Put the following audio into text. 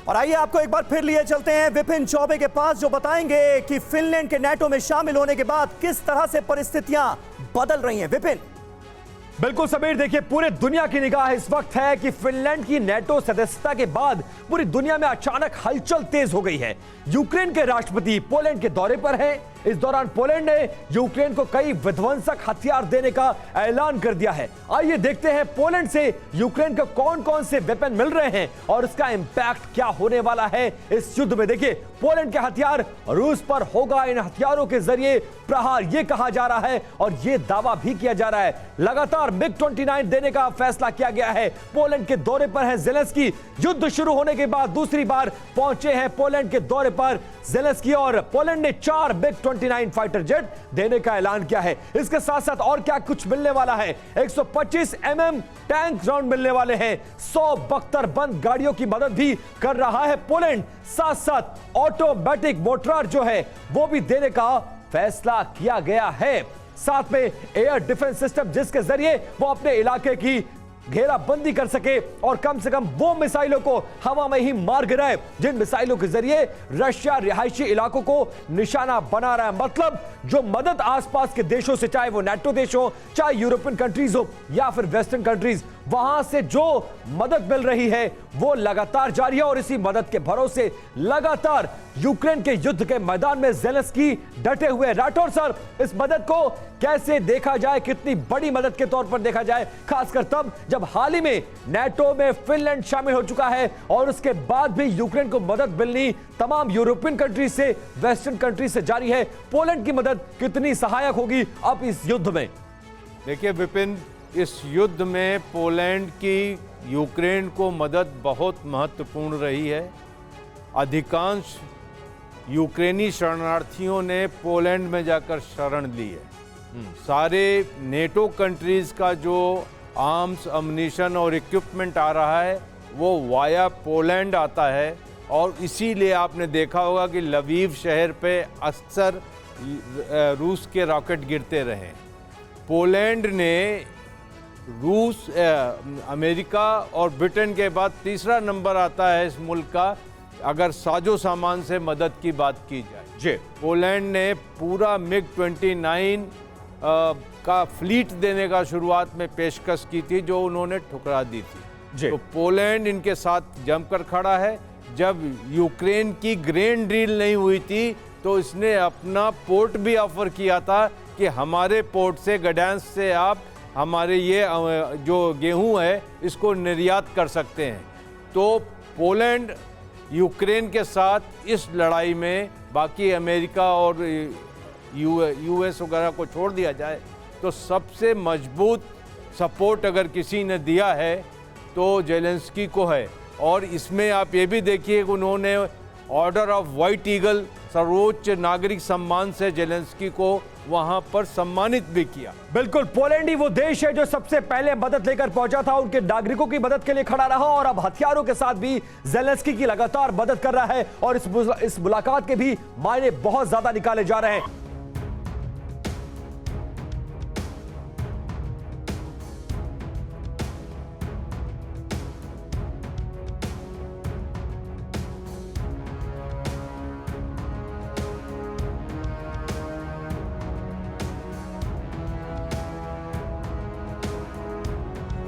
और आइए आपको एक बार फिर लिए चलते हैं विपिन चौबे के पास, जो बताएंगे कि फिनलैंड के नेटो में शामिल होने के बाद किस तरह से परिस्थितियां बदल रही हैं। विपिन। बिल्कुल समीर, देखिए पूरे दुनिया की निगाह इस वक्त है कि फिनलैंड की नेटो सदस्यता के बाद पूरी दुनिया में अचानक हलचल तेज हो गई है। यूक्रेन के राष्ट्रपति पोलैंड के दौरे पर हैं। इस दौरान पोलैंड ने यूक्रेन को कई विध्वंसक हथियार देने का ऐलान कर दिया है। आइए देखते हैं पोलैंड से यूक्रेन को कौन कौन से वेपन मिल रहे हैं और इसका इंपैक्ट क्या होने वाला है इस युद्ध में। देखिए पोलैंड के हथियार रूस पर होगा, इन हथियारों के जरिए प्रहार, यह कहा जा रहा है और यह दावा भी किया जा रहा है। लगातार MiG-29 देने का फैसला किया गया है। पोलैंड के दौरे पर है ज़ेलेंस्की। युद्ध शुरू होने के बाद दूसरी बार पहुंचे हैं पोलैंड के दौरे पर ज़ेलेंस्की और पोलैंड ने 4 MiG-29 फाइटर जेट देने का ऐलान किया है। इसके साथ साथ और क्या कुछ मिलने वाला है। 125 mm टैंक राउंड मिलने वाले हैं। 100 बख्तर बंद गाड़ियों की मदद भी कर रहा है पोलैंड। साथ साथ ऑटोमेटिक मोर्टार जो है वो भी देने का फैसला किया गया है। साथ में एयर डिफेंस सिस्टम जिसके जरिए वो अपने इलाके की घेराबंदी कर सके और कम से कम वो मिसाइलों को हवा में ही मार गिराए जिन मिसाइलों के जरिए रशिया रिहायशी इलाकों को निशाना बना रहा है। मतलब जो मदद आसपास के देशों से, चाहे वो नेटो देश हो, चाहे यूरोपियन कंट्रीज हो या फिर वेस्टर्न कंट्रीज, वहां से जो मदद मिल रही है वो लगातार जारी है और इसी मदद के भरोसे लगातार यूक्रेन के युद्ध के मैदान में ज़ेलेंस्की डटे हुए। राठौर सर, इस मदद को कैसे देखा जाए, कितनी बड़ी मदद के तौर पर देखा जाए, खासकर तब जब हाल ही में नेटो में फिनलैंड शामिल हो चुका है और उसके बाद भी यूक्रेन को मदद मिलनी तमाम यूरोपियन कंट्रीज से, वेस्टर्न कंट्रीज से जारी है। पोलैंड की मदद कितनी सहायक होगी अब इस युद्ध में? देखिए विपिन, इस युद्ध में पोलैंड की यूक्रेन को मदद बहुत महत्वपूर्ण रही है। अधिकांश यूक्रेनी शरणार्थियों ने पोलैंड में जाकर शरण ली है। सारे नेटो कंट्रीज़ का जो आर्म्स, अम्युनिशन और इक्विपमेंट आ रहा है वो वाया पोलैंड आता है और इसीलिए आपने देखा होगा कि लवीव शहर पे अक्सर रूस के रॉकेट गिरते रहे। पोलैंड ने रूस, अमेरिका और ब्रिटेन के बाद तीसरा नंबर आता है इस मुल्क का अगर साजो सामान से मदद की बात की जाए। जी, पोलैंड ने पूरा MiG-29 का फ्लीट देने का शुरुआत में पेशकश की थी जो उन्होंने ठुकरा दी थी। तो पोलैंड इनके साथ जमकर खड़ा है। जब यूक्रेन की ग्रेन डील नहीं हुई थी तो इसने अपना पोर्ट भी ऑफर किया था कि हमारे पोर्ट से, गडांस्क से आप हमारे ये जो गेहूं है इसको निर्यात कर सकते हैं। तो पोलैंड यूक्रेन के साथ इस लड़ाई में, बाकी अमेरिका और यूएस वगैरह को छोड़ दिया जाए तो सबसे मजबूत सपोर्ट अगर किसी ने दिया है तो ज़ेलेंस्की को है। और इसमें आप ये भी देखिए कि उन्होंने ऑर्डर ऑफ व्हाइट ईगल, सर्वोच्च नागरिक सम्मान से ज़ेलेंस्की को वहां पर सम्मानित भी किया। बिल्कुल, पोलैंड ही वो देश है जो सबसे पहले मदद लेकर पहुंचा था, उनके नागरिकों की मदद के लिए खड़ा रहा और अब हथियारों के साथ भी ज़ेलेंस्की की लगातार मदद कर रहा है और इस मुलाकात के भी मायने बहुत ज्यादा निकाले जा रहे हैं।